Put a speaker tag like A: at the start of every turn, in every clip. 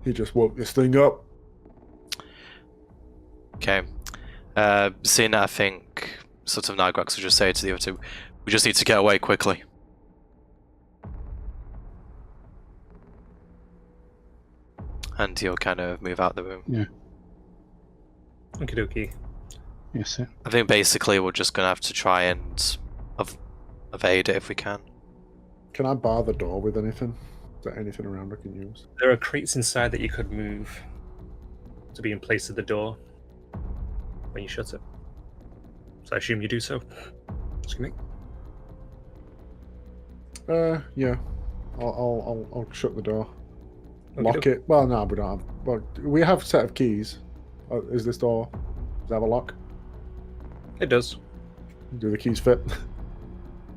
A: He just woke this thing up.
B: Okay. Seeing that, I think sort of Nigrax will just say to the other two, we just need to get away quickly. And he'll kind of move out the room.
C: Yeah.
D: Okie dokie.
C: Yes, sir.
B: I think basically we're just going to have to try and evade it if we can.
A: Can I bar the door with anything? Is there anything around I can use?
D: There are crates inside that you could move to be in place of the door when you shut it. So I assume you do so. Excuse me.
A: Yeah. I'll shut the door.
D: Okie
A: Lock
D: doke.
A: it. Well, no, we don't have. Well, we have a set of keys. Is this door? Does it have a lock?
D: It does.
A: Do the keys fit?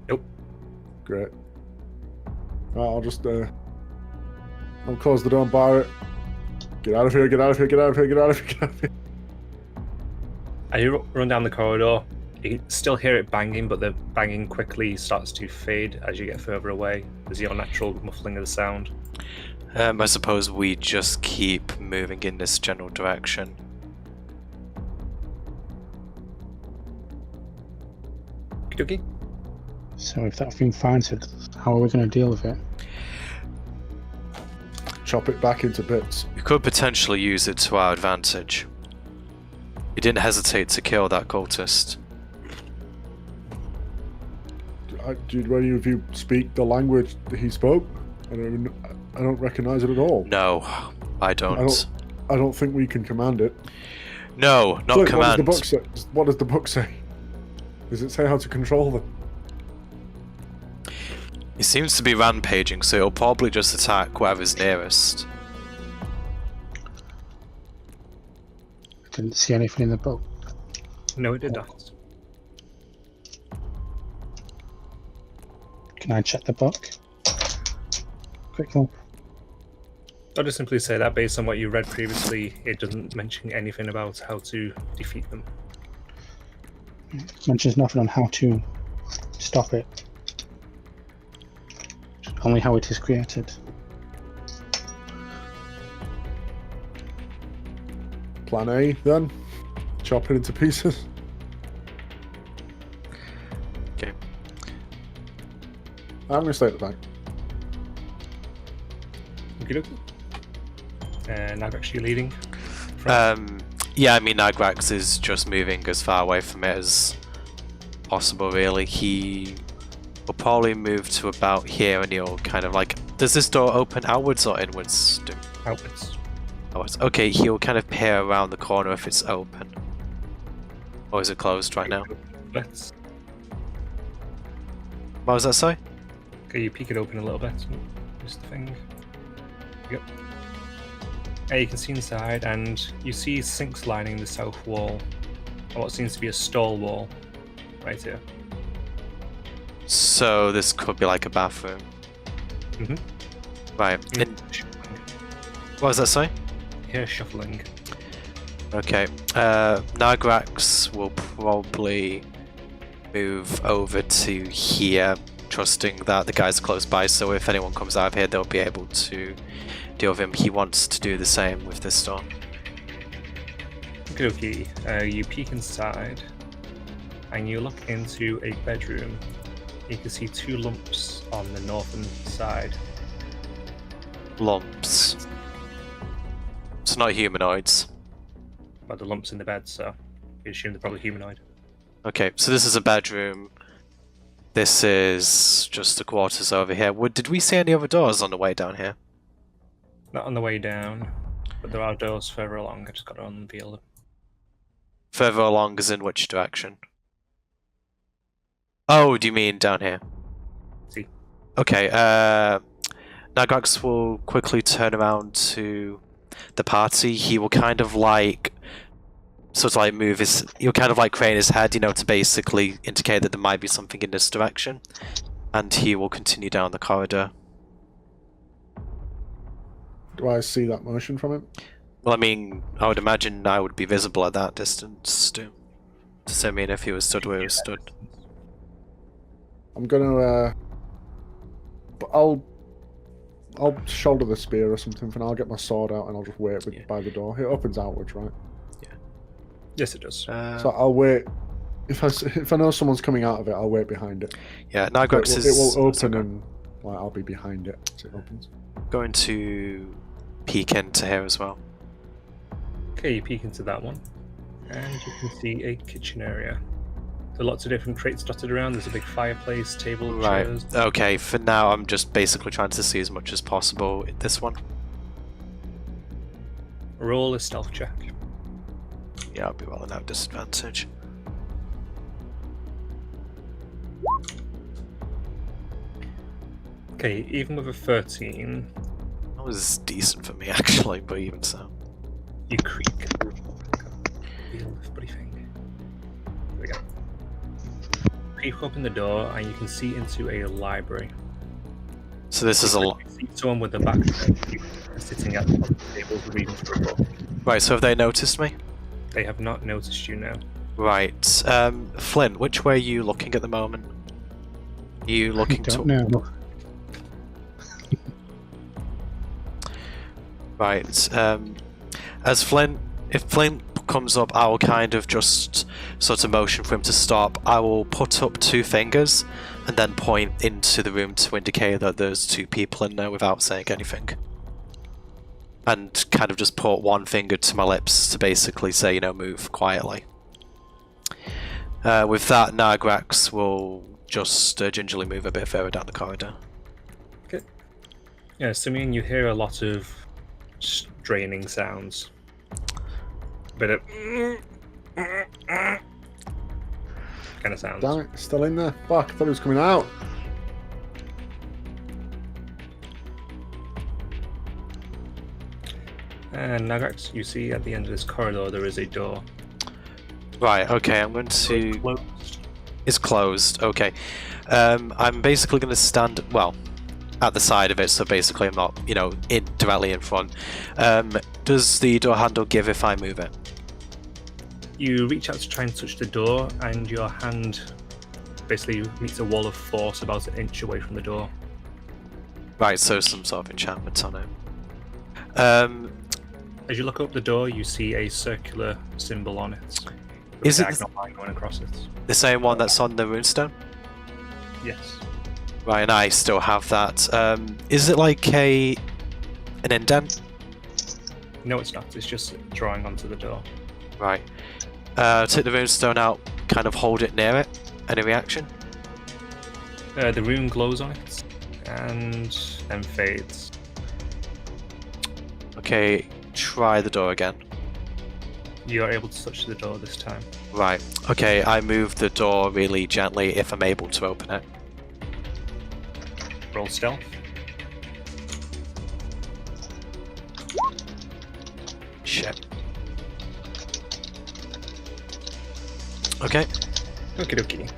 D: Nope.
A: Great. Right, I'll just I'll close the door and bar it. Get out of here! Get out of here! Get out of here! Get out of here! Get out of here!
D: As you run down the corridor, you can still hear it banging, but the banging quickly starts to fade as you get further away. There's your natural muffling of the sound.
B: I suppose we just keep moving in this general direction.
D: Okie dokie.
C: So if that thing finds it, how are we going to deal with it?
A: Chop it back into bits.
B: We could potentially use it to our advantage. He didn't hesitate to kill that cultist.
A: Did any of you speak the language that he spoke? I don't recognize it at all.
B: No, I don't.
A: I don't think we can command it.
B: No, not
A: Look,
B: command.
A: What does the book say? What does the book say? Does it say how to control them?
B: He seems to be rampaging, so he'll probably just attack whatever's nearest.
C: Didn't see anything in the book.
D: No, it did not.
C: Can I check the book? Quickly.
D: I'll just simply say that based on what you read previously, it doesn't mention anything about how to defeat them.
C: It mentions nothing on how to stop it. Only how it is created.
A: Plan A, then. Chop it into pieces.
B: Okay.
A: I'm going to stay at the back.
D: Okie dokie. And now actually leading.
B: Yeah, I mean, Nigrax is just moving as far away from it as possible, really. He will probably move to about here and he'll kind of like... Does this door open outwards or inwards?
D: Outwards.
B: Outwards. Okay, he'll kind of peer around the corner if it's open. Or is it closed right now?
D: Let's.
B: What was that, sorry?
D: Okay, you peek it open a little bit. Just the thing. Yep. And you can see inside, and you see sinks lining the south wall, or what seems to be a stall wall, right here.
B: So this could be like a bathroom.
D: Mhm.
B: Right. What was that, sorry?
D: Here, shuffling.
B: Okay. Nigrax will probably move over to here, trusting that the guys are close by, so if anyone comes out of here, they'll be able to deal with him. He wants to do the same with this door.
D: Okay, you peek inside, and you look into a bedroom. You can see two lumps on the northern side.
B: Lumps. It's not humanoids.
D: But the lumps in the bed, so you assume they're probably humanoid.
B: Okay, so this is a bedroom. This is just the quarters over here. Did we see any other doors on the way down here?
D: Not on the way down, but there are doors further along. I just got to unveil them.
B: Further along is in which direction? Oh, do you mean down here?
D: See.
B: Okay, Nigrax will quickly turn around to the party. He will kind of like sort of like move his, he'll kind of like crane his head, you know, to basically indicate that there might be something in this direction. And he will continue down the corridor.
A: Do I see that motion from him?
B: Well, I mean, I would imagine I would be visible at that distance too. Does that mean if he was stood where he was stood?
A: I'm gonna. But I'll shoulder the spear or something for now. I'll get my sword out and I'll just wait by the door. It opens outwards, right?
D: Yes, it does.
A: So I'll wait. If I know someone's coming out of it, I'll wait behind it.
B: Yeah, Nagrax is...
A: It will open and I'll be behind it as it opens.
B: Going to peek into here as well.
D: Okay, you peek into that one, and you can see a kitchen area. There are lots of different crates dotted around. There's a big fireplace, table,
B: Right.
D: chairs.
B: Okay, for now I'm just basically trying to see as much as possible in this one.
D: Roll a stealth check.
B: Yeah, I'll be rolling out disadvantage.
D: Okay, even with a 13,
B: That was decent for me actually, but even so.
D: you creak. Feel this bloody thing. There we go. Creep open the door, and you can see into a library.
B: So this is a
D: You see someone with the back sitting at the table reading through a book.
B: Right, so have they noticed me?
D: They have not noticed you now.
B: Right. Flynn, which way are you looking at the moment? Are you looking
C: I don't know.
B: Right. As Flynn, if Flynn comes up, I will kind of just sort of motion for him to stop. I will put up 2 fingers and then point into the room to indicate that there's 2 people in there without saying anything. And kind of just put 1 finger to my lips to basically say, you know, move quietly. With that, Nagrax will just gingerly move a bit further down the corridor.
D: Okay. Yeah, Simeon, you hear a lot of straining sounds. A bit of kind of sounds.
A: Damn it, still in there. Fuck, I thought it was coming out.
D: And Nagrax, you see at the end of this corridor there is a door.
B: Right, okay, I'm going to...
D: Closed.
B: It's closed, okay. I'm basically going to stand, well, at the side of it, so basically I'm not, you know, directly in front. Does the door handle give if I move it?
D: You reach out to try and touch the door, and your hand basically meets a wall of force about an inch away from the door.
B: Right, so some sort of enchantment on it.
D: As you look up the door, you see a circular symbol on it. With
B: Is
D: a
B: it
D: diagonal line going across it?
B: The same one that's on the runestone?
D: Yes.
B: Right, and I still have that. Is it like an indent?
D: No, it's not. It's just drawing onto the door.
B: Right. Take the runestone out, kind of hold it near it. Any reaction?
D: The rune glows on it, and then fades.
B: Okay, try the door again.
D: You are able to touch the door this time.
B: Right, okay, I move the door really gently if I'm able to open it.
D: Roll stealth.
B: Shit. Okay.
D: Okie dokie.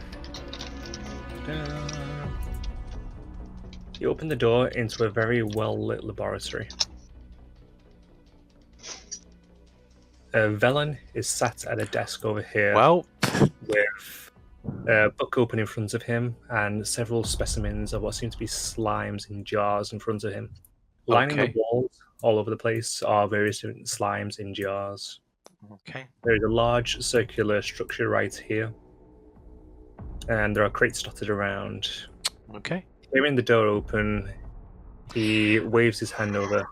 D: You open the door into a very well-lit laboratory. Velen is sat at a desk over here
B: Well,
D: with a book open in front of him and several specimens of what seem to be slimes in jars in front of him. Lining
B: Okay.
D: the walls all over the place are various different slimes in jars.
B: okay.
D: There is a large circular structure right here, and there are crates dotted around.
B: Okay.
D: Hearing the door open, he waves his hand over.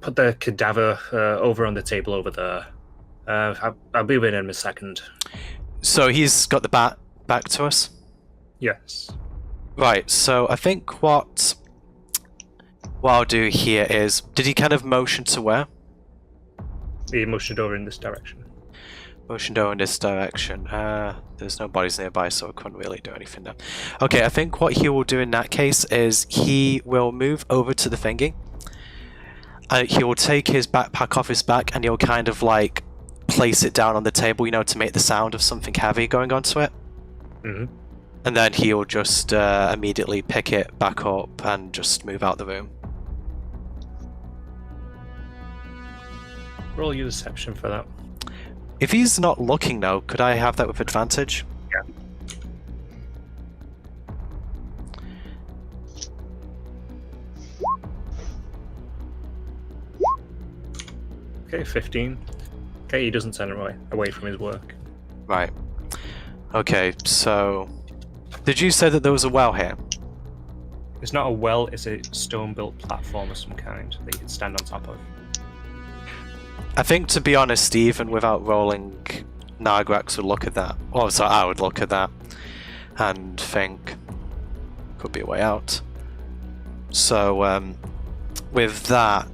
D: Put the cadaver over on the table over there. I'll be with him in a second.
B: So he's got the bat back to us?
D: Yes.
B: Right, so I think what I'll do here is, did he kind of motion to where?
D: He motioned over in this direction.
B: Motioned over in this direction. There's no bodies nearby, so I couldn't really do anything there. Okay, I think what he will do in that case is he will move over to the thingy. He will take his backpack off his back and he'll kind of like place it down on the table, you know, to make the sound of something heavy going onto it.
D: Mm-hmm.
B: And then he'll just immediately pick it back up and just move out the room.
D: Roll your deception for that.
B: If he's not looking though, could I have that with advantage?
D: Yeah. Okay, 15. Okay, he doesn't turn away from his work.
B: Right. Okay, so... Did you say that there was a well here?
D: It's not a well, it's a stone-built platform of some kind that you can stand on top of.
B: I think, to be honest, even without rolling, Nargrax would look at that. Oh, sorry, I would look at that and think, could be a way out. So, with that,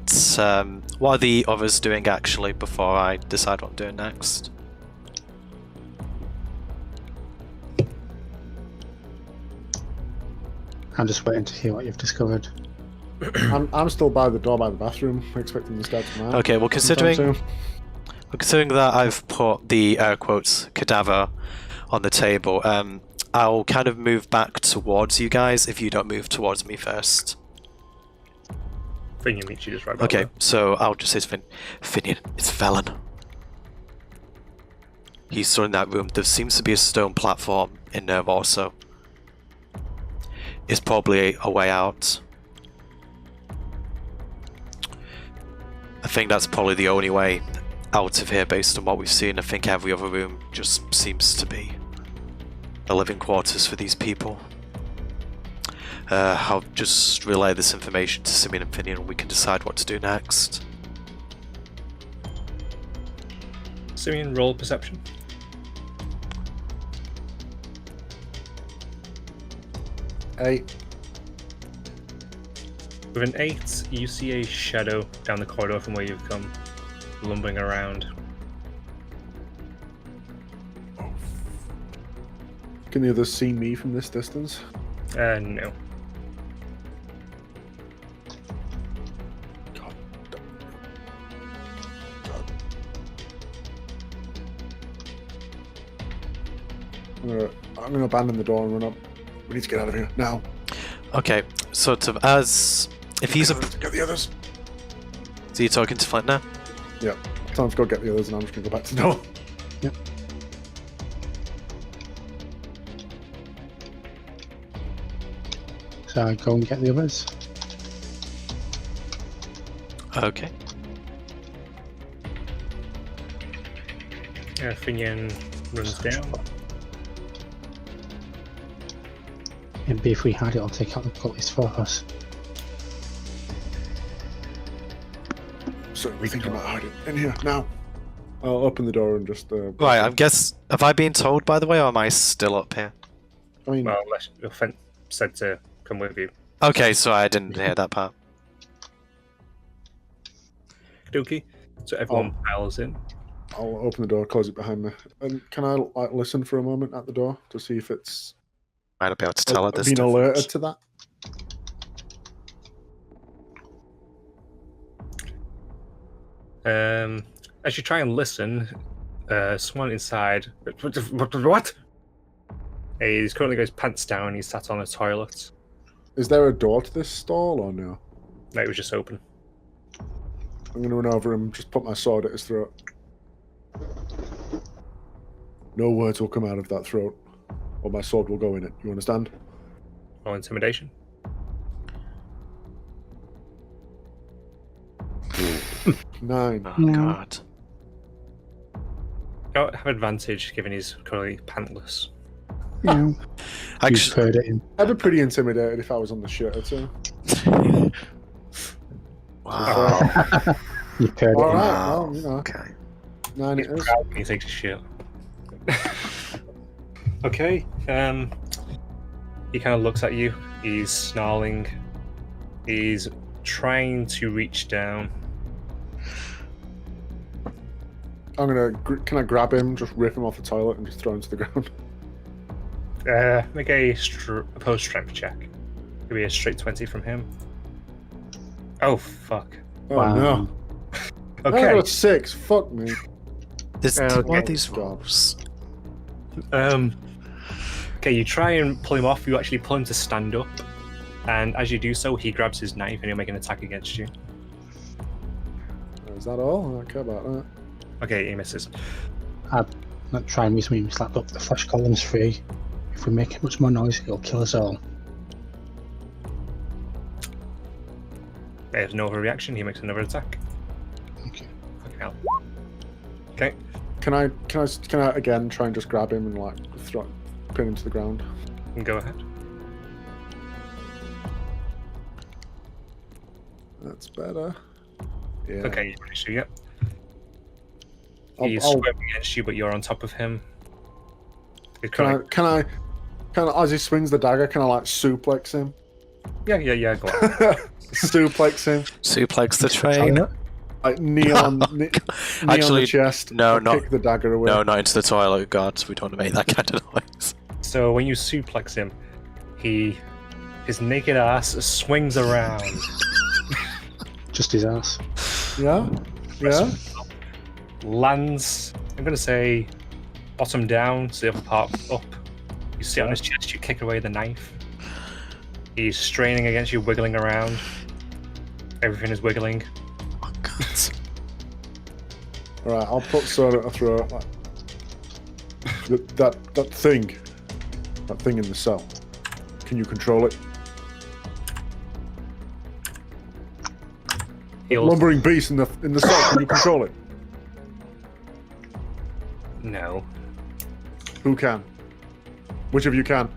B: what are the others doing actually before I decide what I'm doing next?
C: I'm just waiting to hear what you've discovered.
A: I'm still by the door by the bathroom, expecting this guy to come out.
B: Okay, well, considering that I've put the air quotes cadaver on the table, I'll kind of move back towards you guys if you don't move towards me first.
D: Finian meets you just right back
B: Okay,
D: there.
B: so I'll just say to Finian, it's Velen. He's still in that room. There seems to be a stone platform in there also. It's probably a way out. I think that's probably the only way out of here based on what we've seen. I think every other room just seems to be a living quarters for these people. I'll just relay this information to Simeon and Finian and we can decide what to do next.
D: Simeon, roll perception.
A: Eight.
D: With an 8, you see a shadow down the corridor from where you've come, lumbering around.
A: Can the others see me from this distance?
D: No.
A: God. I'm gonna abandon the door and run up. We need to get out of here now.
B: Okay, sort of as if he's a.
A: Get the others.
B: So you're talking to Flint now?
A: Yeah. Time to go get the others, and I'm just gonna go back to the door.
C: Yep. So I go and get the others.
B: Okay.
D: Finian runs down.
C: Maybe if we had it, I'll take out the cultist for us.
A: So we think about hiding in here now. I'll open the door and just.
B: Right, I guess. Have I been told, by the way, or am I still up here?
A: I mean,
D: Well, unless your friend said to come with you.
B: Okay, so I didn't hear that part.
D: Dokie. So everyone piles in.
A: I'll open the door, close it behind me. And can I listen for a moment at the door to see if it's
B: Might not be able to tell at this
A: been
B: time.
A: alerted to that?
D: As you try and listen, someone inside. What? He's currently got his pants down. He's sat on a toilet.
A: Is there a door to this stall or no?
D: No, it was just open.
A: I'm gonna run over him, just put my sword at his throat. No words will come out of that throat, or my sword will go in it. You understand?
D: Roll intimidation.
A: Nine.
B: Oh,
C: No.
B: God.
D: You don't have advantage given he's currently pantless.
C: You know, you've
B: Actually,
C: heard it in.
A: I'd be pretty intimidated if I was on the shirt too.
B: wow.
C: You've heard it
A: All
C: in.
A: right,
B: Wow.
A: well, you know,
B: Okay.
A: 9 it
D: He's
A: is.
D: proud when he takes his shirt. Okay. He kind of looks at you. He's snarling. He's trying to reach down.
A: I'm gonna. Can I grab him, just rip him off the toilet, and just throw him to the ground?
D: Make a opposed strength check. It'll be a straight 20 from him. Oh fuck.
A: Oh
C: Wow.
A: no! I
D: Okay.
A: got 6. Fuck me.
B: There's
D: Okay.
B: what are these
A: God.
B: rolls?
D: Okay, you try and pull him off. You actually pull him to stand up, and as you do so, he grabs his knife and he'll make an attack against you.
A: Is that all? I don't care about that.
D: Okay, he misses.
C: Not try and use me slap up the flesh columns free. If we make much more noise, it'll kill us all.
D: There's no overreaction. He makes another attack.
C: Okay.
D: Fucking hell. Okay.
A: Can I again try and just grab him and like pin him to the ground?
D: Go ahead.
A: That's better. Yeah.
D: Okay, you managed to, yep.
A: I'll-
D: He's
A: I'll-
D: swimming against you, but you're on top of him. You're
A: Can I
D: trying-
A: as he swings the dagger, can I like suplex him?
D: Yeah, go on.
A: Suplex him,
B: Suplex the train.
A: like knee on the
B: Actually,
A: chest.
B: no,
A: and
B: not-
A: kick the dagger away.
B: No, not into the toilet, God. We don't want to make that kind of noise.
D: So when you suplex him, his naked ass swings around.
C: Just his ass.
A: Yeah. Yeah.
D: Lands, I'm gonna say, bottom down, so the other part up. You sit on his chest, you kick away the knife. He's straining against you, wiggling around. Everything is wiggling.
B: Oh, God.
A: All right. I'll put sword at her throat. Like, that thing in the cell. Can you control it?
D: He'll...
A: Lumbering beast in the cell. Can you control it?
D: No.
A: Who can? Which of you can?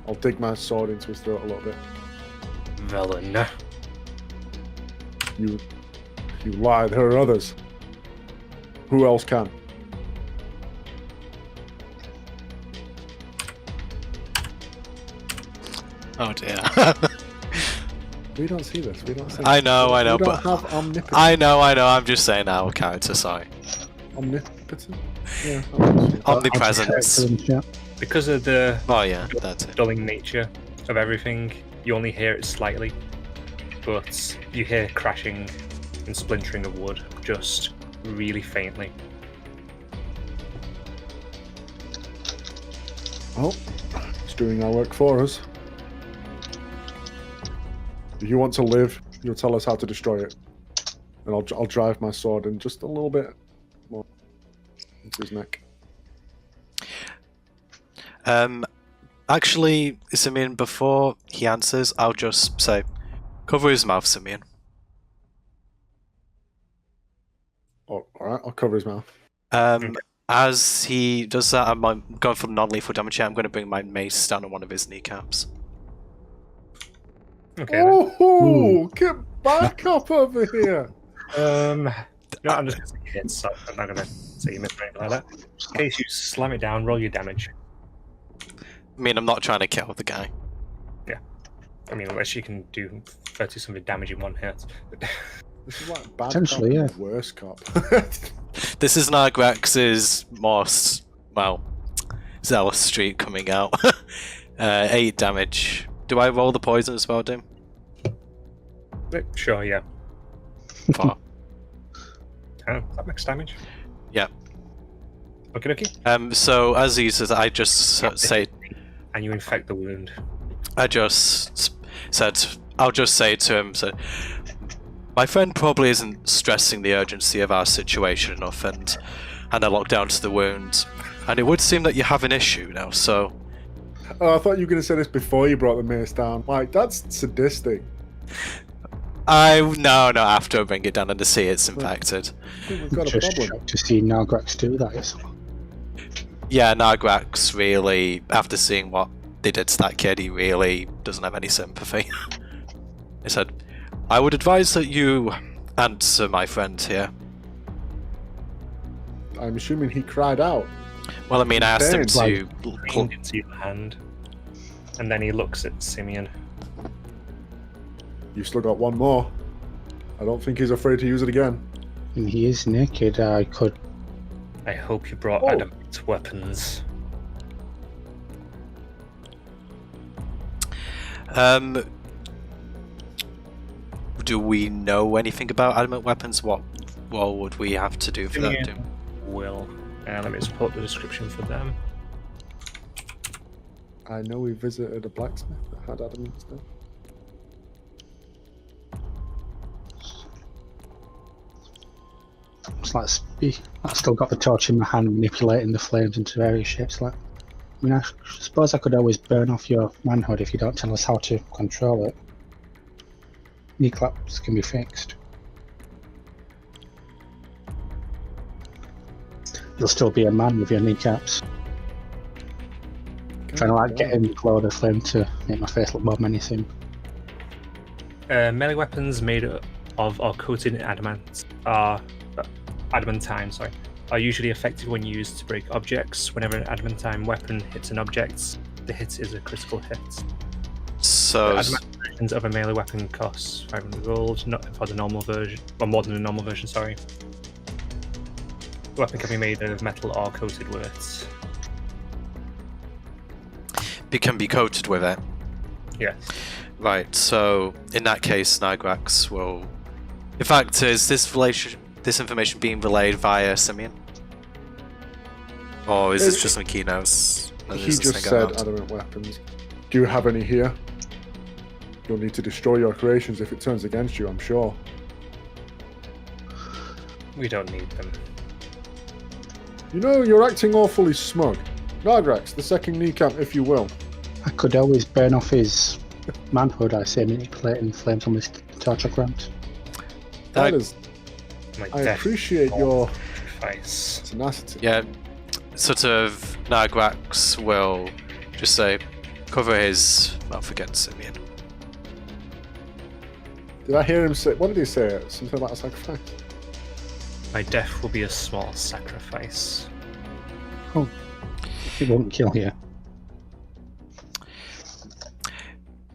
A: I'll dig my sword into his throat a little bit.
D: Velen.
A: You lied. There are others. Who else can?
B: Oh, dear.
A: We don't see this. We don't see.
B: I know,
A: we don't
B: but
A: have omnipotence.
B: I know. I'm just saying our character, sorry.
A: Omnipotent. Yeah.
B: Omnipresence.
C: Yeah.
D: Because of the
B: Oh, yeah, that's it.
D: dulling nature of everything, you only hear it slightly. But you hear crashing and splintering of wood, just really faintly.
A: Well, it's doing our work for us. If you want to live, you'll tell us how to destroy it, and I'll drive my sword in just a little bit more into his neck.
B: Actually, Simeon, before he answers, I'll just say, cover his mouth, Simeon.
A: Oh, all right, I'll cover his mouth.
B: As he does that, I'm going for non-lethal damage here. I'm going to bring my mace down on one of his kneecaps.
D: Okay. Then.
A: Oh, get back up over here!
D: No, I'm just going to say you hit, so I'm not going to say you missed or anything like that. In case you slam it down, roll your damage.
B: I mean, I'm not trying to kill the guy.
D: Yeah. I mean, unless you can do 30-something damage in one hit.
A: This is like bad
C: Potentially,
A: cop
C: yeah.
A: and worse cop.
B: This is Nargrex's most, well, zealous streak coming out. 8 damage. Do I roll the poison as well, Dim?
D: Sure, yeah.
B: 4.
D: Oh, that makes damage.
B: Yeah.
D: Okay.
B: So as he says, I just say,
D: And you infect the wound.
B: I just said, I'll just say to him, so, my friend probably isn't stressing the urgency of our situation enough, and I look down to the wound, and it would seem that you have an issue now, so...
A: Oh, I thought you were going to say this before you brought the mace down. Like, that's sadistic.
B: No, after I bring it down and to see it's infected.
A: I think we've got a
C: Just
A: problem.
C: shocked to see Nargrax do that. Yes.
B: Yeah, Nargrax really, after seeing what they did to that kid, he really doesn't have any sympathy. He said, I would advise that you answer my friend here.
A: I'm assuming he cried out.
B: Well, I mean, I asked him
A: Pain,
B: to...
D: Leaned into your hand. And then he looks at Simeon.
A: You've still got one more. I don't think he's afraid to use it again.
C: And he is naked. I could.
D: I hope you brought
A: Oh.
D: adamant weapons.
B: Do we know anything about adamant weapons? What would we have to do for that?
D: Simeon will. Let me just pull up the description for them.
A: I know we visited a blacksmith that had adamant stuff.
C: It's like I've still got the torch in my hand, manipulating the flames into various shapes. Like, I mean, I suppose I could always burn off your manhood if you don't tell us how to control it. Knee claps can be fixed. you'll still be a man with your kneecaps. Trying to like get in the glow of the flame to make my face look more menacing.
D: Melee weapons made of or coated in adamantine, are usually effective when used to break objects. Whenever an adamantine weapon hits an object, the hit is a critical hit.
B: So
D: The adamantine versions of a melee weapon costs 500 gold, not for the normal version, or more than the normal version. Sorry. The weapon can be made of metal or coated with it.
B: it can be coated with it.
D: Yes.
B: Right. So in that case, Nigrax will. In fact, is this information being relayed via Simeon, or is this just something he knows?
A: He just said adamant weapons. Do you have any here? You'll need to destroy your creations if it turns against you, I'm sure.
D: We don't need them.
A: You know, you're acting awfully smug. Nigrax, the second kneecap, if you will.
C: I could always burn off his manhood, I say, manipulating flames on his torture grant.
A: That is...
D: My
A: I
D: death
A: appreciate your
D: sacrifice.
A: tenacity.
B: Yeah, sort of. Nigrax will just say, cover his mouth against Simeon.
A: Did I hear him say... What did he say? Something about a sacrifice?
D: My death will be a small sacrifice.
C: Oh, it won't kill you.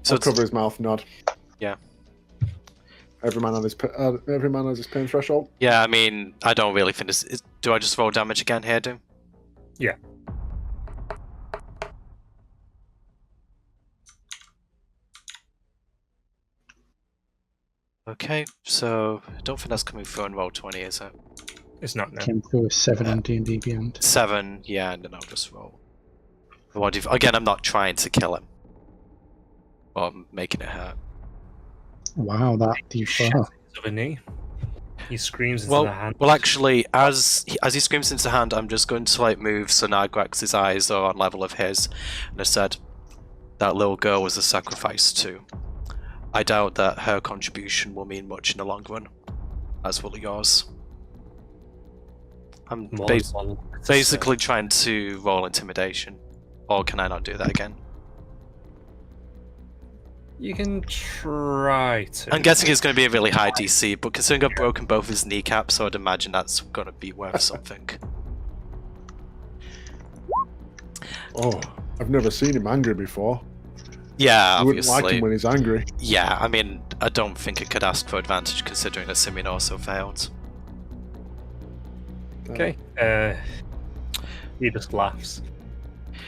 B: So
A: I'll cover his mouth, nod.
B: Yeah.
A: Every man has his pain threshold.
B: Yeah, I mean, I don't really think this. Do I just roll damage again here, Doom?
D: Yeah.
B: Okay, so I don't think that's coming through on roll 20, is it?
D: It's not now.
C: Came through a 7 on D&D Beyond.
B: 7, yeah, and then I'll just roll. Again, I'm not trying to kill him. Or I'm making it hurt.
C: Wow, that D4.
D: Of a knee. He screams into the hand.
B: Well, actually, as he screams into the hand, I'm just going to move so Nigrax's eyes are on level of his. And I said, that little girl was a sacrifice too. I doubt that her contribution will mean much in the long run, as will yours. I'm basically trying to roll intimidation. Or can I not do that again?
D: You can try to.
B: I'm guessing it's going to be a really high DC, but considering I've broken both his kneecaps, so I'd imagine that's going to be worth something.
A: Oh, I've never seen him angry before.
B: Yeah,
A: You wouldn't
B: obviously.
A: like him when he's angry.
B: Yeah, I mean, I don't think it could ask for advantage considering that Simeon also failed.
D: Okay. He just laughs.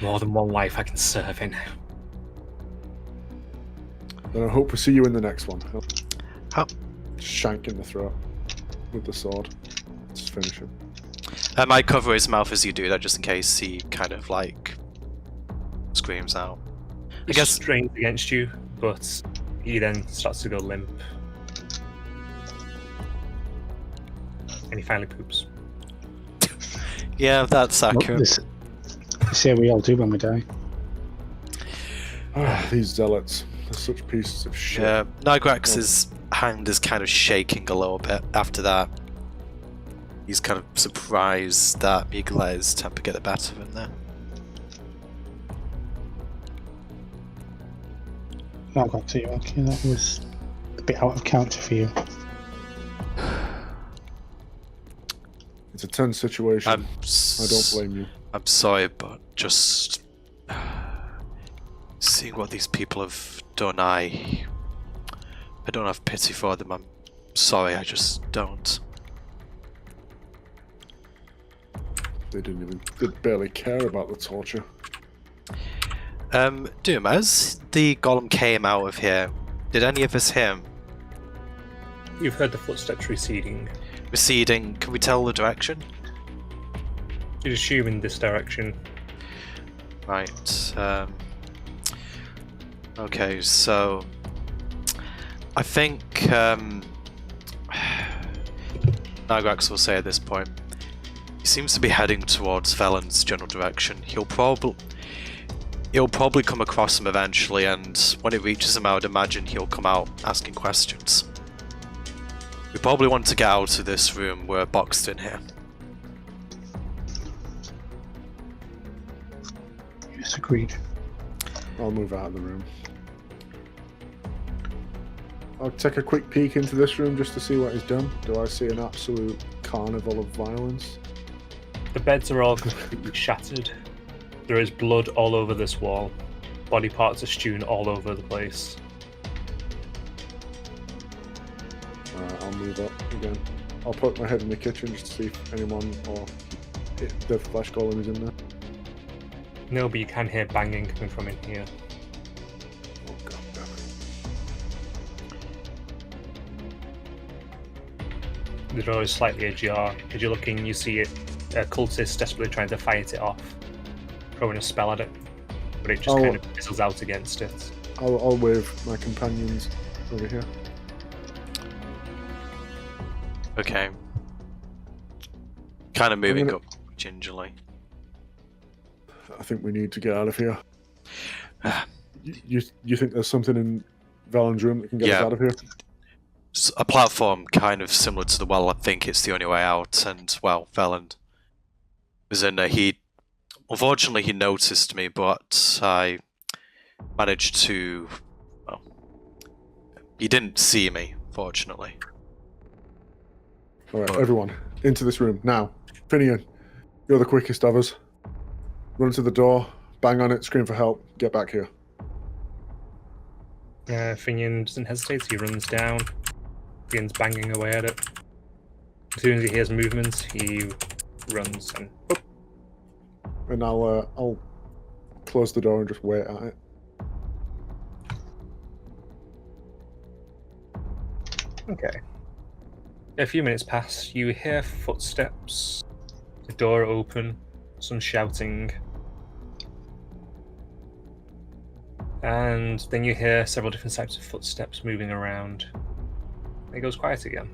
D: More than one life I can serve in.
A: Then I hope we see you in the next one.
B: How?
A: Shank in the throat with the sword. Just finish him.
B: I might cover his mouth as you do that, just in case he kind of screams out. I guess
D: strains against you, but he then starts to go limp. And he finally poops.
B: Yeah, that's accurate.
C: This say we all do when we die.
A: Ah, these zealots. They're such pieces of shit.
B: Yeah, Nigrax's hand is kind of shaking a little bit after that. He's kind of surprised that he could let his temper get the better of him there.
C: Not got to you, okay, that was a bit out of character for you.
A: It's a tense situation.
B: I
A: don't blame you.
B: I'm sorry, but just seeing what these people have done, I don't have pity for them. I'm sorry, I just don't.
A: They barely care about the torture.
B: Doom, as the golem came out of here, did any of us hear him?
D: You've heard the footsteps receding.
B: Receding, can we tell the direction?
D: You'd assume in this direction.
B: Right, okay, so I think Nigrax will say at this point, he seems to be heading towards Velen's general direction. He'll probably come across him eventually, and when it reaches him, I would imagine he'll come out asking questions. We probably want to get out of this room. We're boxed in here.
C: Yes, agreed.
A: I'll move out of the room. I'll take a quick peek into this room just to see what he's done. Do I see an absolute carnival of violence?
D: The beds are all completely shattered. There is blood all over this wall. Body parts are strewn all over the place.
A: Alright, I'll move up again. I'll put my head in the kitchen just to see if anyone or the flesh golem is in there.
D: No, but you can hear banging coming from in here.
A: Oh god damn it.
D: The door is slightly ajar. As you're looking, you see it, a cultist desperately trying to fight it off, throwing a spell at it, but it just kind of fizzles out against it.
A: I'll wave my companions over here.
B: Okay. Kind of moving
A: gonna-
B: up gingerly.
A: I think we need to get out of here. You think there's something in Valen's room that can get us
B: Yeah.
A: out of here?
B: A platform kind of similar to the well. I think it's the only way out. And well, Valen was in there. Unfortunately, he noticed me, but I managed to. Well, he didn't see me, fortunately.
A: All right, everyone, into this room now. Finian, you're the quickest of us. Run to the door, bang on it, scream for help. Get back here.
D: Finian doesn't hesitate. He runs down, begins banging away at it. As soon as he hears movement, he runs and
A: And I'll close the door and just wait at it.
D: okay. A few minutes pass. You hear footsteps, the door open, some shouting, and then you hear several different types of footsteps moving around. It goes quiet again.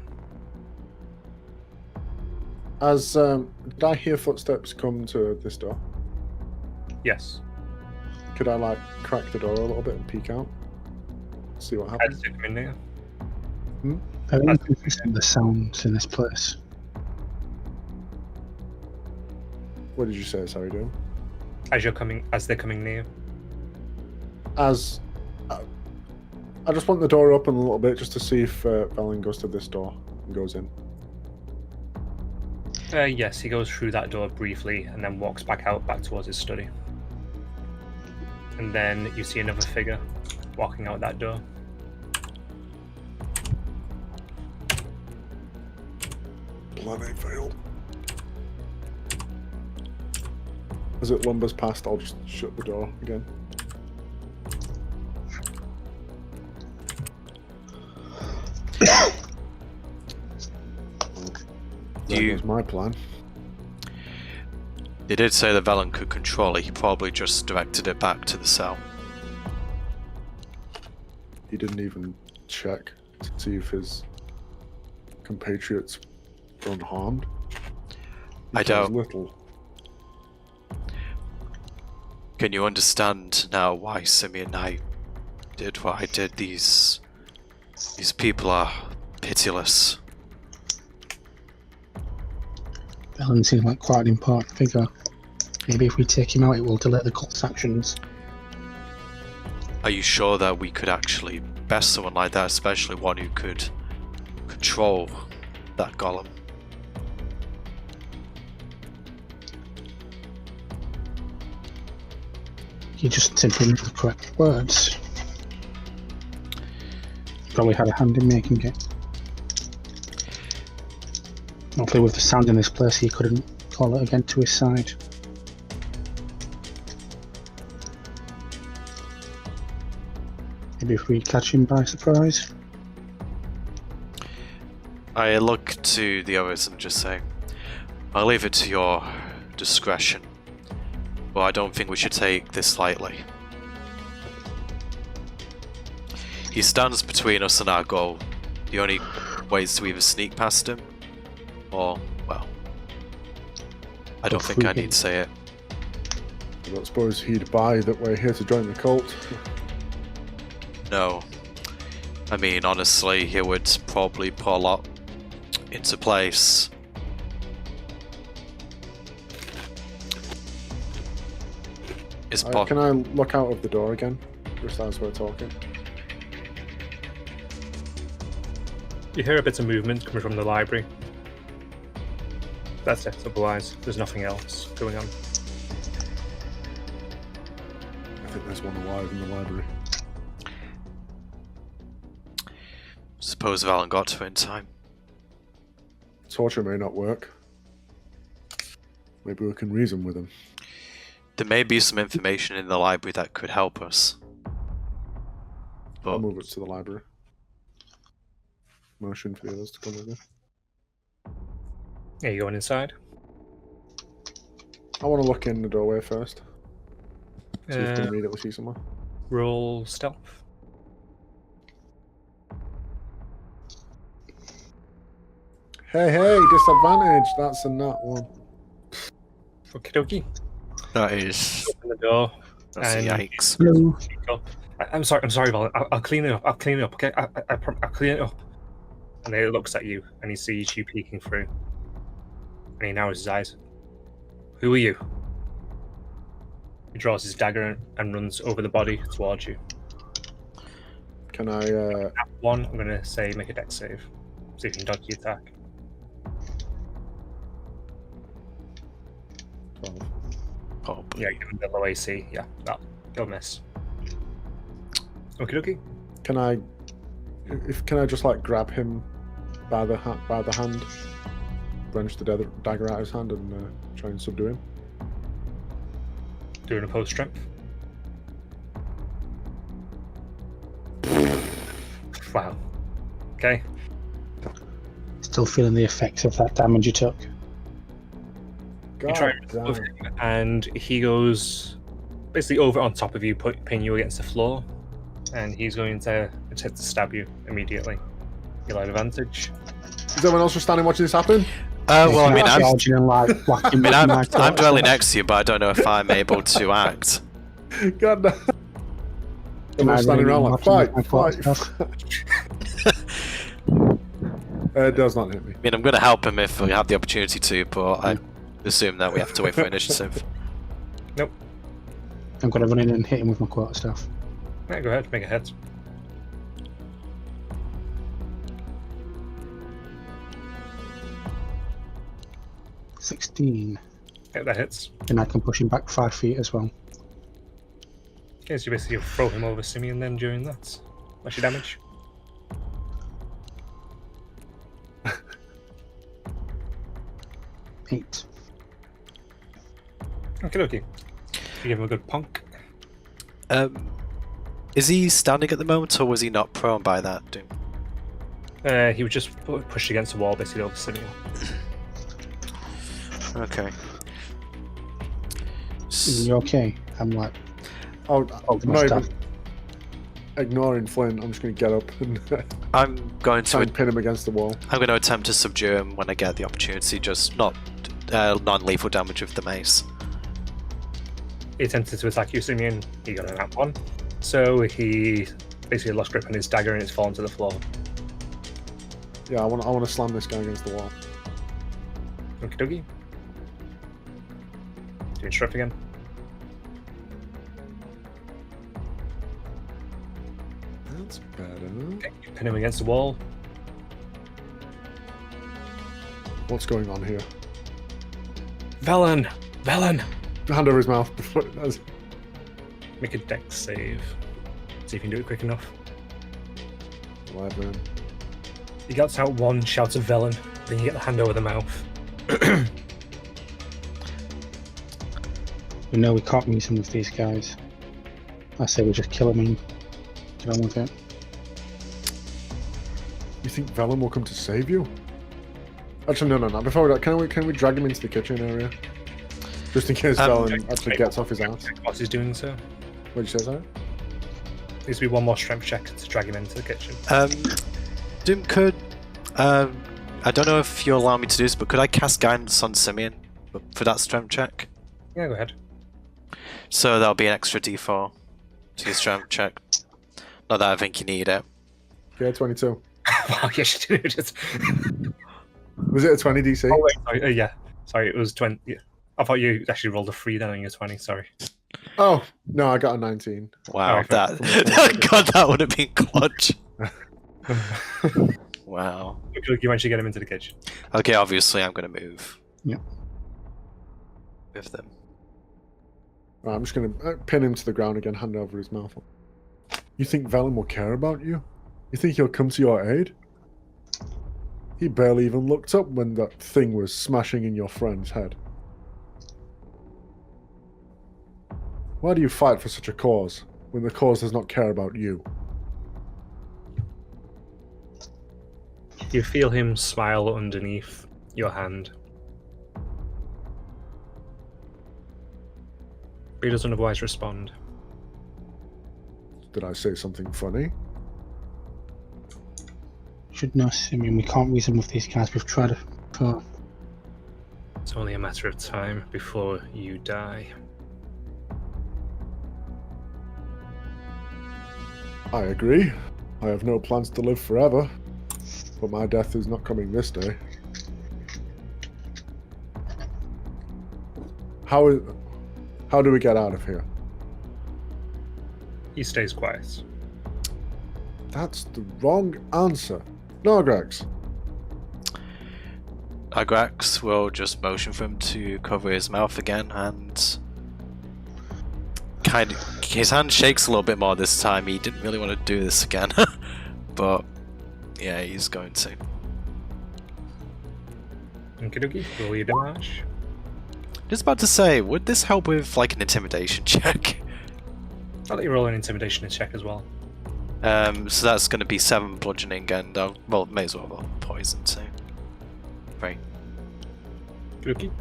A: Did I hear footsteps come to this door?
D: Yes.
A: Could I crack the door a little bit and peek out? See what
D: How
A: happens?
D: does it come in there?
C: Very inconsistent, the sounds in this place.
A: What did you say? Sorry, Doom.
D: As they're coming near.
A: I just want the door open a little bit just to see if Valen goes to this door and goes in.
D: Yes, he goes through that door briefly and then walks back towards his study. And then you see another figure walking out that door.
A: Plan A failed. As it lumbers past, I'll just shut the door again. That was my plan.
B: They did say that Valen could control it. He probably just directed it back to the cell.
A: He didn't even check to see if his compatriots were unharmed.
B: I doubt.
A: Little.
B: Can you understand now why Simeon and I did what I did? These people are pitiless.
C: Valen seems like quite an important figure. Maybe if we take him out, it will delay the cult's actions.
B: Are you sure that we could actually best someone like that, especially one who could control that golem?
C: You just simply knew the correct words. Probably had a hand in making it. Hopefully with the sound in this place he couldn't call it again to his side. Maybe if we catch him by surprise.
B: I look to the others and just say, I'll leave it to your discretion, but I don't think we should take this lightly. He stands between us and our goal. The only way is to either sneak past him, or, well, I don't think I need to say it.
A: I don't suppose he'd buy that we're here to join the cult.
B: No. I mean, honestly, he would probably put a lot into place. It's
A: Can I look out of the door again? Just as we're talking.
D: You hear a bit of movement coming from the library. That's it. Otherwise, there's nothing else going on.
A: I think there's one alive in the library.
B: Suppose Valen got to her in time.
A: Torture may not work. Maybe we can reason with him.
B: There may be some information in the library that could help us. But
A: I'll move it to the library. Motion for the others to come with me.
D: Yeah, you going inside?
A: I want to look in the doorway first. See if we can
D: Uh,
A: immediately see someone.
D: roll stealth.
A: Hey, disadvantage! That's a nat one.
D: Okie dokie.
B: that is...
D: Open the door.
B: That's a
D: And-
B: yikes.
C: Hello.
D: I'm sorry, Valen. I'll clean it up. I'll clean it up. Okay, I'll clean it up. And then he looks at you, and he sees you peeking through. And he narrows his eyes. Who are you? He draws his dagger and runs over the body towards you.
A: Can I,
D: At one, I'm gonna say make a dex save. See if you can dodge the attack.
A: 12.
B: Probably.
D: Yeah, give him the low AC. Yeah, he'll miss. Okie dokie.
A: Can I just like grab him by the hand, wrench the dagger out of his hand, and try and subdue him?
D: Doing a post strength. Wow. Okay.
C: Still feeling the effects of that damage you took.
A: God
D: try
A: damn.
D: with him, and he goes basically over on top of you, pinning you against the floor, and he's going to attempt to stab you immediately. You'll have advantage.
A: Is everyone else just standing watching this happen?
B: Well, I mean,
C: Charging and like whacking
B: I'm
C: my torch.
B: dwelling next to you, but I don't know if I'm able to act.
A: God damn. Everyone's standing around like, fight. It does not hit me.
B: I mean, I'm going to help him if we have the opportunity to, but I assume that we have to wait for initiative.
D: Nope.
C: I'm gonna run in and hit him with my quarterstaff.
D: Yeah, go ahead, make a hit.
C: $16,
D: Yeah, that hits.
C: and I can push him back 5 feet as well.
D: Okay, so you basically throw him over Simeon then during that. What's your damage?
C: Eight.
D: Okay, okay. You give him a good punk.
B: Is he standing at the moment, or was he not prone by that, Doom?
D: He was just pushed against the wall, basically over Simeon.
B: Okay.
C: You okay? I'm like,
A: Oh,
C: Oh,
A: I'm
C: my
A: not
C: stuff.
A: even ignoring Flynn. I'm just going to get up and
B: I'm going
A: try
B: to
A: and pin him against the wall.
B: I'm going to attempt to subdue him when I get the opportunity, just not non-lethal damage with the mace.
D: He attempted to attack you, Simeon. He got an nat one. So he basically lost grip on his dagger and it's fallen to the floor.
A: Yeah, I want to slam this guy against the wall.
D: Okie dokie. Doing strength again.
A: That's better.
D: Okay, you pin him against the wall.
A: What's going on here?
D: Velen! Velen!
A: Hand over his mouth. That's-
D: Make a dex save. See if you can do it quick enough.
A: 11.
D: He gets out one, shouts of Velen, then you get the hand over the mouth.
C: we know we can't reason with these guys. I say we just kill him and get on with it.
A: You think Velen will come to save you? Actually, no. Before we do, can we drag him into the kitchen area? Just in case Velen actually gets off his ass.
D: Whilst he's doing so.
A: What did you say, sorry?
D: Needs to be one more strength check to drag him into the kitchen.
B: Doom, could I don't know if you allow me to do this, but could I cast guidance on Simeon for that strength check?
D: Yeah, go ahead.
B: So that'll be an extra D4 to your strength check. Not that I think you need it.
A: Yeah, 22.
D: Wow, yes, you did it.
A: Was it a 20 DC?
D: Oh, wait, sorry, yeah. Sorry, it was 20. Yeah. I thought you actually rolled a 3 then on your 20, sorry.
A: Oh, no, I got a 19.
B: Wow,
D: Alright,
B: God, that would have been clutch. Wow.
D: You managed to get him into the kitchen.
B: Okay, obviously I'm gonna move.
C: Yep.
B: With them.
A: Right, I'm just going to pin him to the ground again, hand over his mouth. You think Velen will care about you? You think he'll come to your aid? He barely even looked up when that thing was smashing in your friend's head. Why do you fight for such a cause, when the cause does not care about you?
D: You feel him smile underneath your hand. But he doesn't otherwise respond.
A: Did I say something funny?
C: Should know, Simeon, we can't reason with these guys. We've tried before.
D: It's only a matter of time before you die.
A: I agree. I have no plans to live forever, but my death is not coming this day. How do we get out of here?
D: He stays quiet.
A: That's the wrong answer. Norgrax.
B: Agrax will just motion for him to cover his mouth again, and kind of his hand shakes a little bit more this time. He didn't really want to do this again, but yeah, he's going to.
D: Okie roll your damage.
B: Just about to say, would this help with like an intimidation check?
D: I'll let you roll an intimidation check as well.
B: So that's going to be 7 bludgeoning, and well, may as well roll poison too. Right.
D: Okie.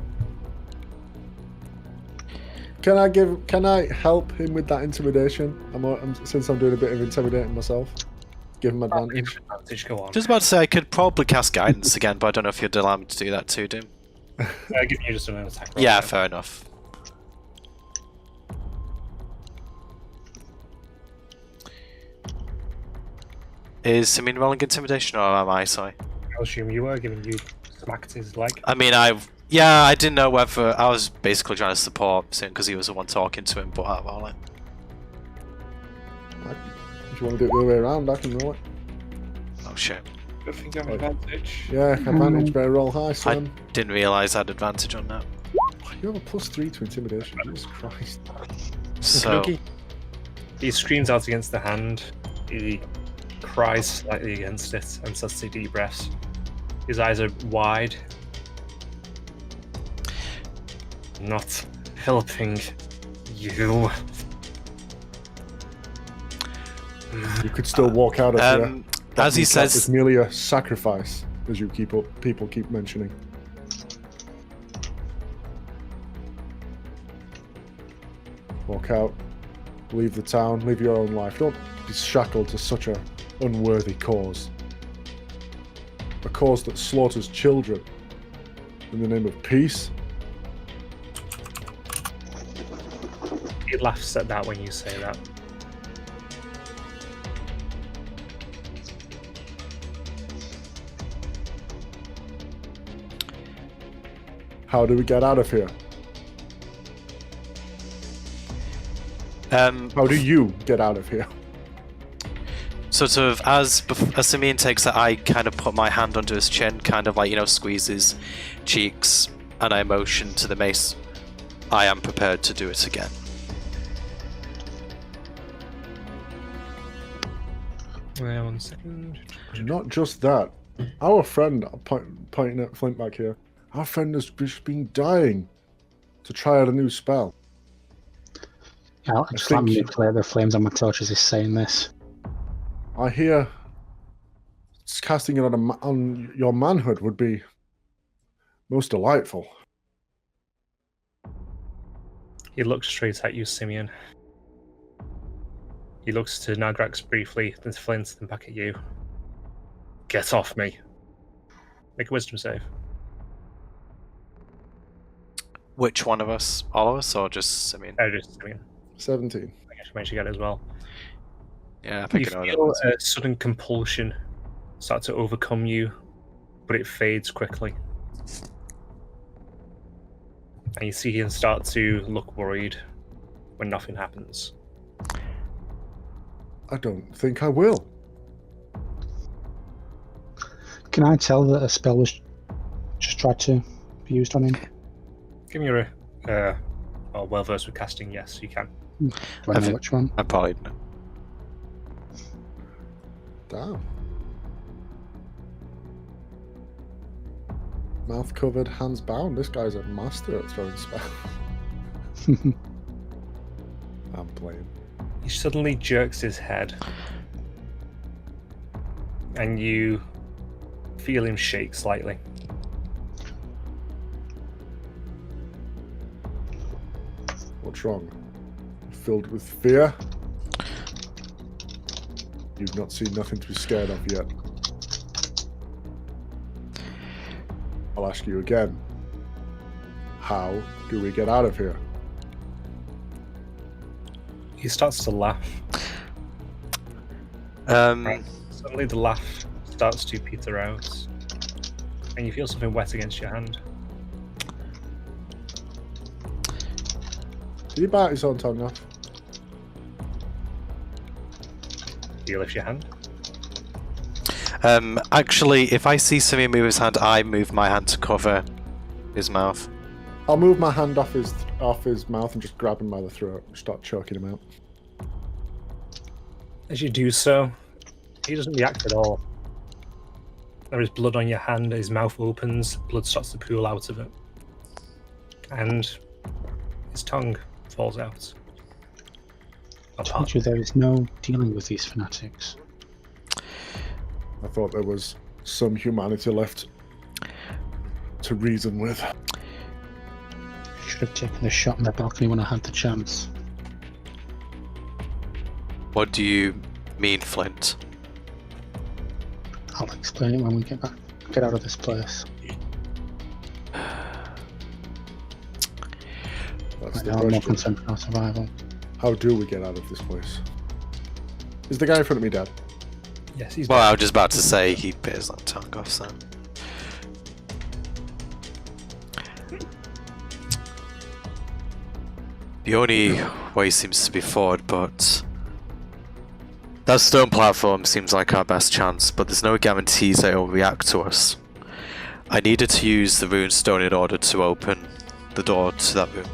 A: Can I help him with that intimidation? Since I'm doing a bit of intimidating myself. Give him advantage.
D: Advantage, go on.
B: Just about to say, I could probably cast guidance again, but I don't know if you'd allow me to do that too, Doom.
D: Give you just an attack roll.
B: Yeah, fair enough. Is Simeon rolling intimidation, or am I? Sorry.
D: I'll assume you were, giving you smacked his leg.
B: I mean, I didn't know whether I was basically trying to support Sim because he was the one talking to him, but I'll roll it.
A: If you want to do it the other way around, I can roll it.
B: Oh shit!
D: I think I have advantage.
A: Yeah, advantage, better roll high, son.
B: I didn't realise I had advantage on that.
A: You have a +3 to intimidation. Jesus Christ.
B: So
D: Okie. He screams out against the hand. He cries slightly against it and starts to take deep breaths. His eyes are wide. Not helping you.
A: You could still walk out of here.
B: as he
A: It's
B: says,
A: merely a sacrifice, as people keep mentioning. Walk out, leave the town, live your own life. Don't be shackled to such a unworthy cause. A cause that slaughters children in the name of peace.
D: He laughs at that when you say that.
A: How do we get out of here? How do you get out of here?
B: sort of as Simeon takes it, I kind of put my hand under his chin, kind of like, squeeze his cheeks, and I motion to the mace. I am prepared to do it again.
D: Wait 1 second.
A: Not just that. Our friend, pointing at Flint back here, our friend has just been dying to try out a new spell.
C: Yeah, I'll just manipulate the flames on my torch as he's saying this.
A: I hear casting it on your manhood would be most delightful.
D: He looks straight at you, Simeon. He looks to Nagrax briefly, then to Flint, then back at you. Get off me. Make a wisdom save.
B: Which one of us? All of us, or just Simeon?
D: Just Simeon.
A: 17.
D: I guess you managed to get it as well.
B: Yeah, I think
D: You
B: I know
D: feel
B: that.
D: a sudden compulsion start to overcome you, but it fades quickly. And you see him start to look worried. when nothing happens.
A: I don't think I will.
C: Can I tell that a spell was just tried to be used on him?
D: Give me a well versed with casting. Yes, you can.
C: Do I know which one?
B: I probably know.
A: Damn. Mouth covered, hands bound. This guy's a master at throwing spells. I'm playing.
D: He suddenly jerks his head, and you feel him shake slightly.
A: What's wrong? Filled with fear? You've not seen nothing to be scared of yet. I'll ask you again. How do we get out of here?
D: He starts to laugh. Suddenly the laugh starts to peter out, and you feel something wet against your hand.
A: Did he bite his own tongue off?
D: Do you lift your hand?
B: Actually, if I see somebody move his hand, I move my hand to cover his mouth.
A: I'll move my hand off his mouth and just grab him by the throat and start choking him out.
D: As you do so, he doesn't react at all. There is blood on your hand, his mouth opens, blood starts to pool out of it. And his tongue falls out.
C: I told you there is no dealing with these fanatics.
A: I thought there was some humanity left to reason with.
C: Should have taken the shot on the balcony when I had the chance.
B: What do you mean, Flint?
C: I'll explain it when we get out of this place.
A: That's
C: Right
A: the
C: now I'm more
A: question.
C: concerned with our survival.
A: How do we get out of this place? Is the guy in front of me dead?
D: Yes, he's
B: Well, I was just about to say he bit his own tongue off, so. The only way seems to be forward, but that stone platform seems like our best chance, but there's no guarantees that it will react to us. I needed to use the rune stone in order to open the door to that room.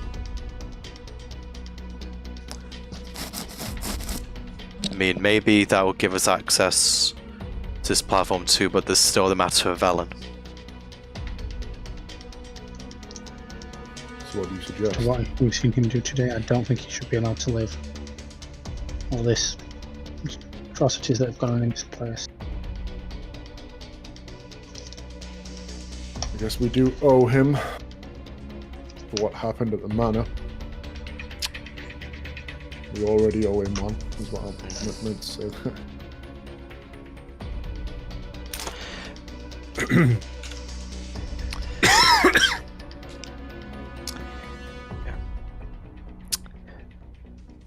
B: I mean, maybe that will give us access to this platform too, but there's still the matter of Velen.
A: So what do you suggest?
C: What we've seen him do today, I don't think he should be allowed to live. All this atrocities that have gone on in this place.
A: I guess we do owe him for what happened at the manor. We already owe him one, is what I meant to say.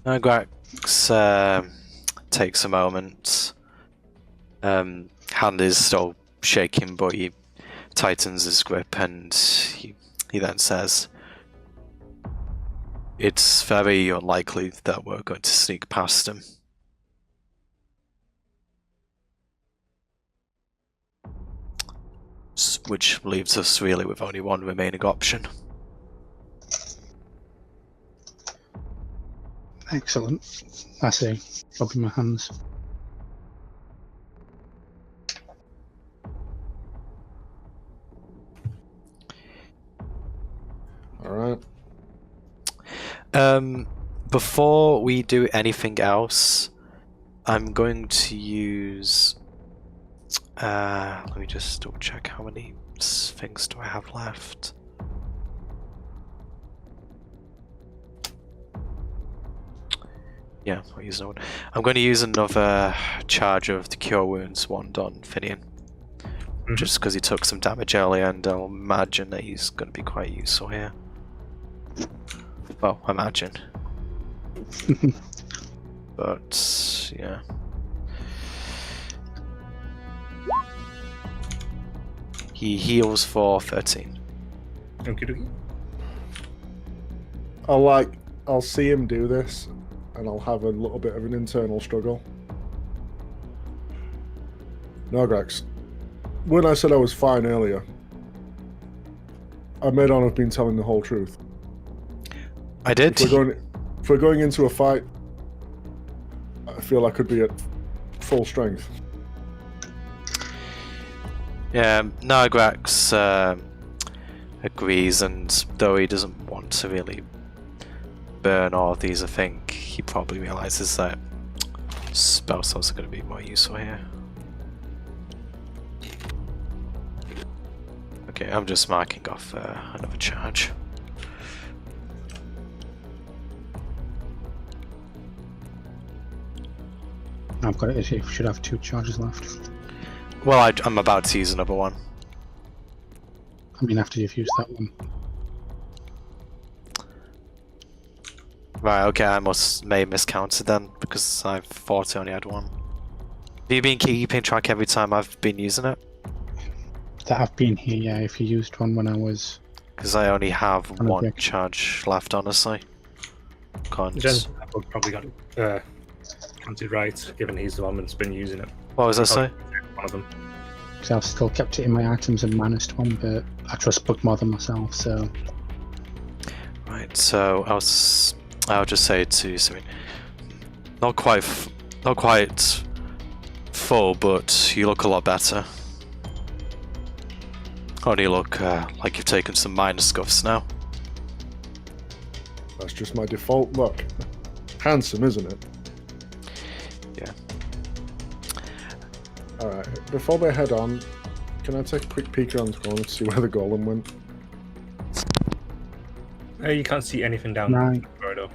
B: Grax takes a moment. Hand is still shaking, but he tightens his grip and he then says, "It's very unlikely that we're going to sneak past him. Which leaves us really with only one remaining option."
C: Excellent. I say, rubbing my hands.
A: Alright.
B: Before we do anything else, I'm going to use... let me just double check how many things do I have left. Yeah, I'll use another one. I'm going to use another charge of the Cure Wounds wand on Finian. Just because he took some damage earlier, and I'll imagine that he's going to be quite useful here. Well, imagine. But, yeah. He heals for 13.
D: Okie dokie.
A: I like I'll see him do this, and I'll have a little bit of an internal struggle. Nargrax, when I said I was fine earlier, I may not have been telling the whole truth.
B: I did.
A: If we're going into a fight, I feel I could be at full strength.
B: Yeah, Nargrax agrees, and though he doesn't want to really burn all of these, I think he probably realizes that spell slots are going to be more useful here. Okay, I'm just marking off another charge.
C: I've got it. You should have 2 charges left.
B: Well, I'm about to use another one.
C: I mean, after you've used that one.
B: Right, okay, I may have miscounted then, because I thought I only had one. Have you been keeping track every time I've been using it?
C: That have been here, yeah, if you used one when I was...
B: Because I only have
C: On a
B: one
C: break.
B: charge left, honestly. Can't...
D: Jen's probably got it counted right, given he's the one that's been using it.
B: What was I say?
D: One of them.
C: Because I've still kept it in my items and managed one, but I trust Bug more than myself, so...
B: Right, so I'll just say to Simeon, not quite full, but you look a lot better. Only look like you've taken some minor scuffs now.
A: That's just my default look. Handsome, isn't it?
B: Yeah.
A: Alright, before we head on, can I take a quick peek around the corner to see where the golem went?
D: You can't see anything down
C: Right.
D: the corridor.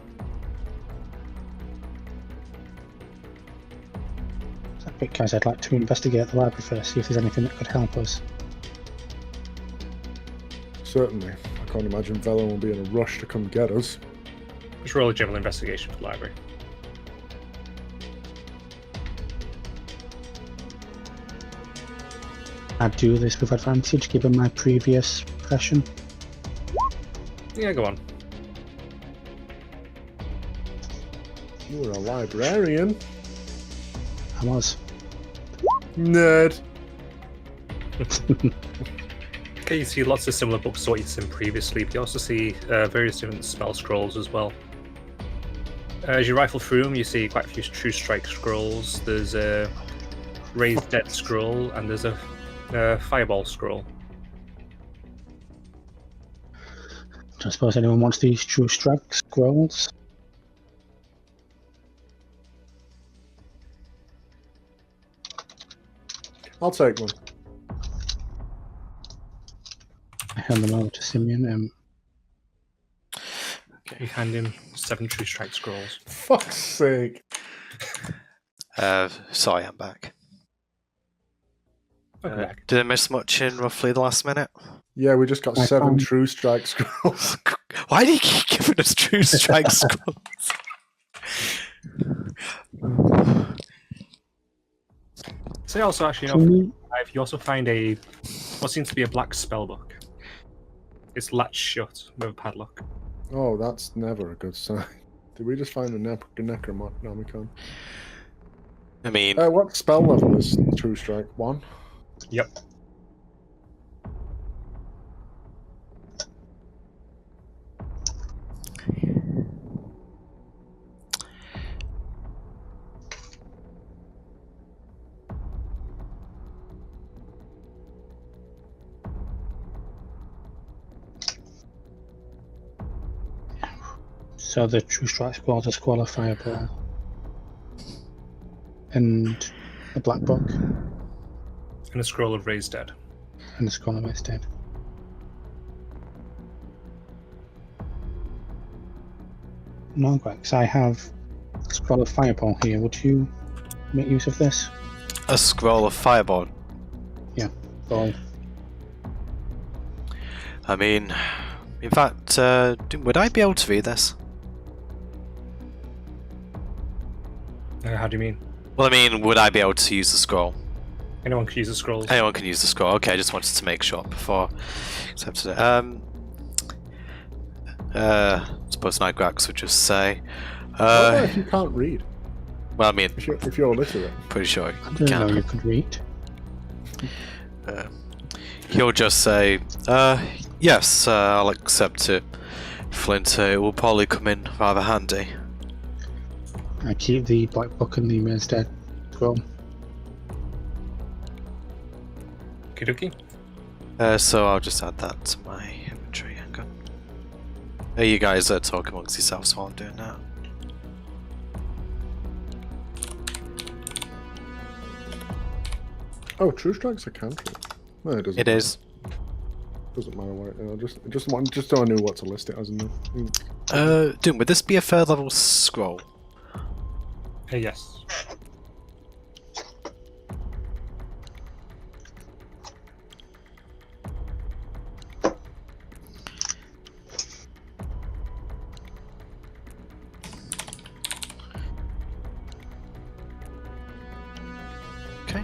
C: Guys, I'd like to investigate the library first, see if there's anything that could help us.
A: Certainly. I can't imagine Velen will be in a rush to come get us.
D: Just roll a general investigation for the library.
C: I'd do this with advantage, given my previous impression.
D: Yeah, go on.
A: You were a librarian.
C: I was.
A: Nerd.
D: Okay, you see lots of similar books to what you've seen previously, but you also see various different spell scrolls as well. As you rifle through them, you see quite a few True Strike scrolls. There's a Raised Dead scroll, and there's a Fireball scroll.
C: Don't suppose anyone wants these True Strike scrolls?
A: I'll take one.
C: I hand them over to Simeon.
D: You hand him 7 True Strike scrolls.
A: Fuck's sake.
B: Sorry, I'm back.
D: Welcome back.
B: Did I miss much in roughly the last minute?
A: Yeah, we just got
C: I
A: 7
C: found-
A: True Strike scrolls.
B: Why do you keep giving us True Strike scrolls?
D: So you also actually
C: Can we-
D: you also find what seems to be a black spell book. It's latched shut with a padlock.
A: Oh, that's never a good sign. Did we just find a Necronomicon?
B: I mean,
A: What spell level is True Strike? 1?
D: Yep.
C: So the True Strike scrolls, a scroll of Fireball, and a black book,
D: And a scroll of Raised Dead.
C: and a scroll of Raised Dead. No, Grex, I have a scroll of Fireball here. Would you make use of this?
B: a scroll of Fireball.
C: Or
B: I mean, in fact, would I be able to read this?
D: How do you mean?
B: Well, I mean, would I be able to use the scroll?
D: Anyone can use the scrolls.
B: Anyone can use the scroll. Okay, I just wanted to make sure before accepted it. Suppose suppose Nigrax would just say.
A: What about if you can't read?
B: Well, I mean,
A: If you're illiterate.
B: pretty sure
C: I
B: you
C: didn't know
B: can.
C: you could read.
B: He'll just say, yes, I'll accept it. Flint, it will probably come in rather handy.
C: I keep the black book and the Mayor's Dead scroll.
D: Kidoki.
B: So I'll just add that to my inventory. Hang on. Hey, you guys talk amongst yourselves while I'm doing that.
A: Oh, True Strike's a cantrip. No, it doesn't.
B: It is.
A: Doesn't matter what just so I knew what to list it as.
B: Doom, would this be a third level scroll?
D: Yes.
B: Okay.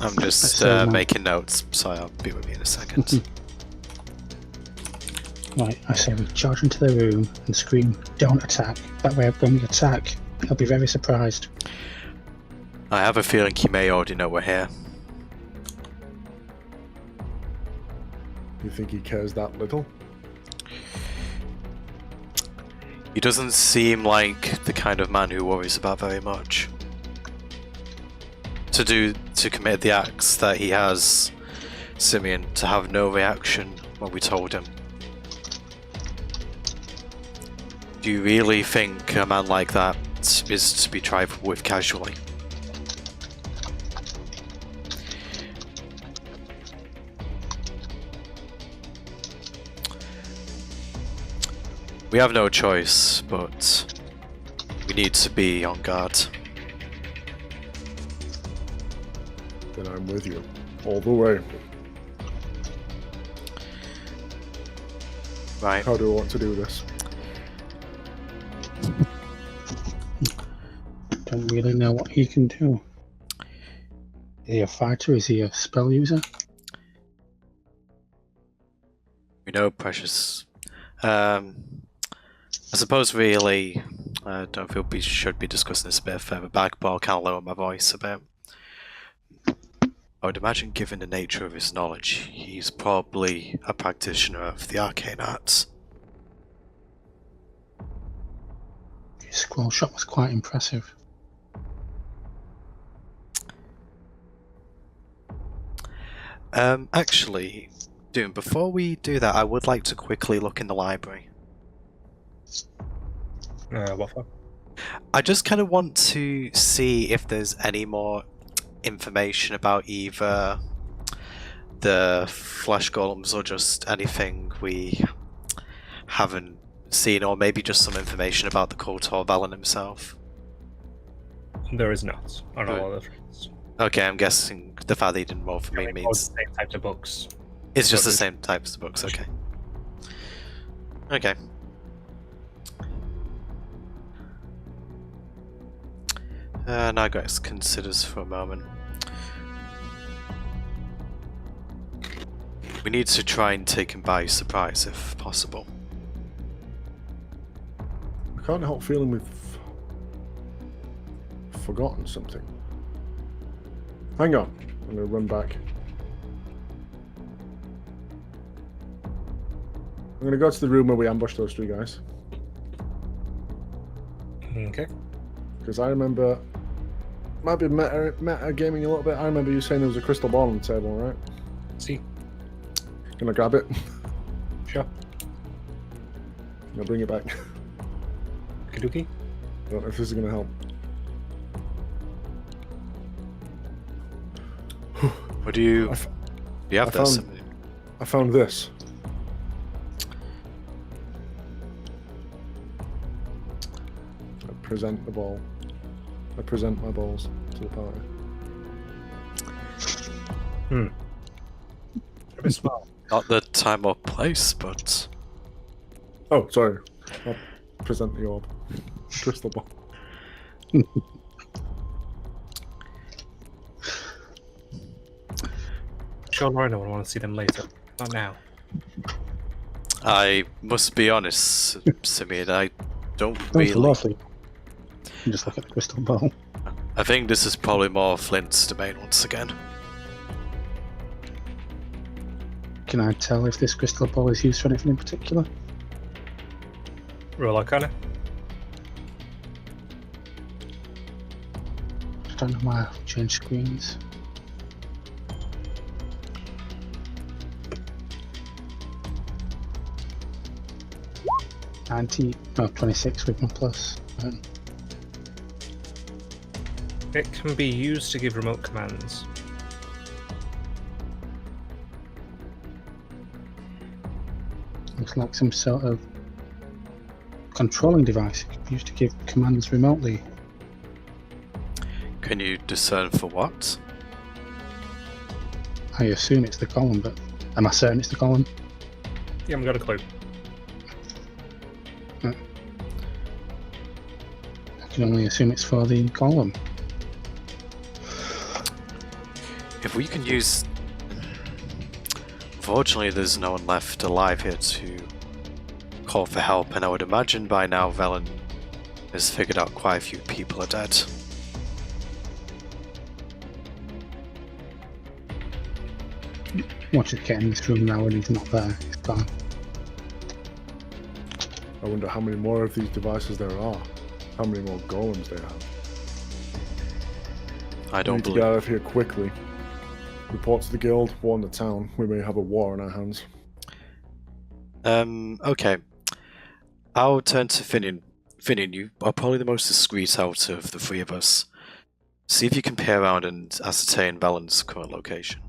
B: I'm just making notes, so I'll be with you in a second.
C: Right, I say we charge into the room and scream, "Don't attack." That way, when we attack, he'll be very surprised.
B: I have a feeling he may already know we're here.
A: You think he cares that little?
B: He doesn't seem like the kind of man who worries about very much. To commit the acts that he has, Simeon, to have no reaction when we told him. Do you really think a man like that is to be trifled with casually? We have no choice, but we need to be on guard.
A: Then I'm with you. All the way.
B: Right.
A: How do I want to do this?
C: Don't really know what he can do. Is he a fighter? Is he a spell user?
B: We know, Precious. I suppose really, I don't feel we should be discussing this a bit further back, but I'll kind of lower my voice a bit. I would imagine, given the nature of his knowledge, he's probably a practitioner of the arcane arts.
C: His scroll shot was quite impressive.
B: Actually, Doom, before we do that, I would like to quickly look in the library.
D: What for?
B: I just kind of want to see if there's any more information about either the flesh golems or just anything we haven't seen, or maybe just some information about the Kotor Valen himself.
D: There is not on all of it.
B: Okay, I'm guessing the fact that he didn't roll for me
D: It's
B: means
D: the same types of books.
B: it's just the same types of books. Okay. Okay. Nigrax considers for a moment. We need to try and take him by surprise if possible.
A: I can't help feeling we've forgotten something. Hang on. I'm going to run back. I'm going to go to the room where we ambushed those three guys.
D: Okay.
A: Because I remember... Might be meta gaming a little bit. I remember you saying there was a crystal ball on the table, right?
D: See.
A: Can I grab it?
D: Sure.
A: Can I bring it back?
D: Kidoki.
A: I don't know if this is going to help.
B: What do you...
A: I
B: do you have
A: I
B: this?
A: I found this. I present the ball. I present my balls to the party.
D: A bit small.
B: Not the time or place, but
A: Oh, sorry. I'll present the orb. Crystal ball.
D: Sure, Lorna will want to see them later. Not now.
B: I must be honest, Simeon, I don't
C: Those
B: really.
C: are lovely. You just look at the crystal ball.
B: I think this is probably more Flint's domain once again.
C: Can I tell if this crystal ball is used for anything in particular?
D: Roll Arcana.
C: I don't know why I've changed screens. No, 26 with my plus.
D: It can be used to give remote commands.
C: Looks like some sort of controlling device used to give commands remotely.
B: Can you discern for what?
C: I assume it's the column, but am I certain it's the column?
D: You haven't got a clue.
C: I can only assume it's for the column.
B: If we can use... Fortunately, there's no one left alive here to call for help, and I would imagine by now Velen has figured out quite a few people are dead.
C: Watch it get in this room now when he's not there. It's fine.
A: I wonder how many more of these devices there are. How many more golems they have.
B: I
A: We
B: don't
A: need to
B: believe...
A: get out of here quickly. Report to the guild, warn the town. We may have a war on our hands.
B: Okay. I'll turn to Finian. Finian, you are probably the most discreet out of the three of us. See if you can peer around and ascertain Valen's current location.